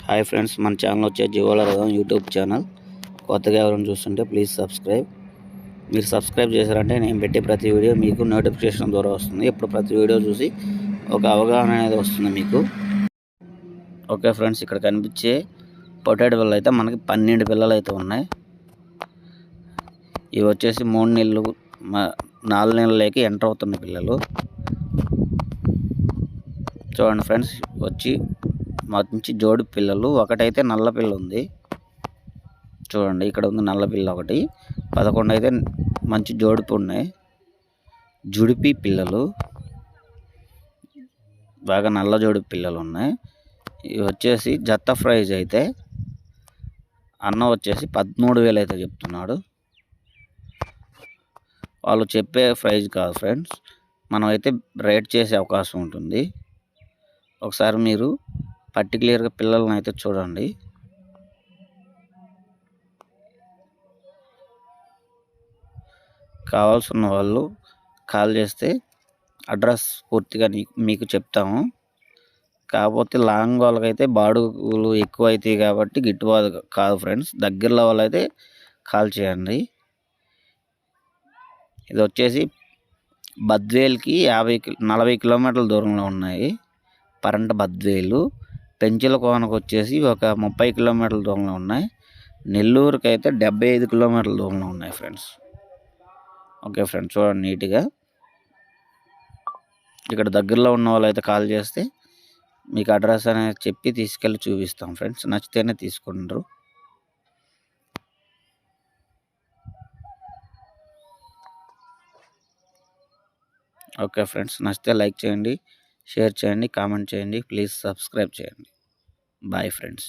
Hi friends, మన channel వచ్చే జివోల YouTube channel. కొత్తగా ఎవరైనా చూస్తుంటే ప్లీజ్ సబ్స్క్రైబ్. మీరు సబ్స్క్రైబ్ చేశారంటే నేను పెట్టే ప్రతి వీడియో మీకు నోటిఫికేషన్ ద్వారా వస్తుంది. ఇప్పుడు ప్రతి వీడియో చూసి ఒక అవగాహన అనేది వస్తుంది మీకు. ఓకే ఫ్రెండ్స్, ఇక్కడ కనిపించే పొటాటో పిల్లలు అయితే మనకి 12 పిల్లలు అయితే ఉన్నాయి. ఇవి వచ్చేసి 3 నెలలు 4 నెలలకి ఎంటర్ అవుతున్న పిల్లలు. చూడండి ఫ్రెండ్స్, వచ్చి మంచి జోడి పిల్లలు. ఒకటైతే నల్ల పిల్ల ఉంది, చూడండి ఇక్కడ ఉంది నల్ల పిల్ల ఒకటి. 11 అయితే మంచి జోడిపి ఉన్నాయి, జుడిపి పిల్లలు, బాగా నల్ల జోడిపి పిల్లలు ఉన్నాయి. ఇవి వచ్చేసి జత ప్రైజ్ అయితే అన్న వచ్చేసి 13,000 అయితే చెప్తున్నాడు. వాళ్ళు చెప్పే ప్రైజ్ కాదు ఫ్రెండ్స్, మనం అయితే రేట్ చేసే అవకాశం ఉంటుంది. ఒకసారి మీరు పర్టికులర్గా పిల్లలను అయితే చూడండి. కావాల్సిన వాళ్ళు కాల్ చేస్తే అడ్రస్ పూర్తిగా మీకు చెప్తాము. కాకపోతే లాంగ్ వాళ్ళకైతే బాడుగులు ఎక్కువ అవుతాయి కాబట్టి గిట్టుబాటు కాదు ఫ్రెండ్స్. దగ్గరలో వాళ్ళైతే కాల్ చేయండి. ఇది వచ్చేసి బద్వేల్కి 40 కిలోమీటర్ల దూరంలో ఉన్నాయి. పరంట బద్వేలు. పెంచుల కోనకు వచ్చేసి ఒక 30 కిలోమీటర్ల దూరంలో ఉన్నాయి. నెల్లూరుకి అయితే 75 కిలోమీటర్ల దూరంలో ఉన్నాయి ఫ్రెండ్స్. ఓకే ఫ్రెండ్స్, చూడండి నీట్గా. ఇక్కడ దగ్గరలో ఉన్న వాళ్ళు అయితే కాల్ చేస్తే మీకు అడ్రస్ అనేది చెప్పి తీసుకెళ్ళి చూపిస్తాం ఫ్రెండ్స్. నచ్చితేనే తీసుకుంటారు. ఓకే ఫ్రెండ్స్, నచ్చితే లైక్ చేయండి, షేర్ చేయండి, కామెంట్ చేయండి, ప్లీజ్ సబ్స్క్రైబ్ చేయండి. Bye friends.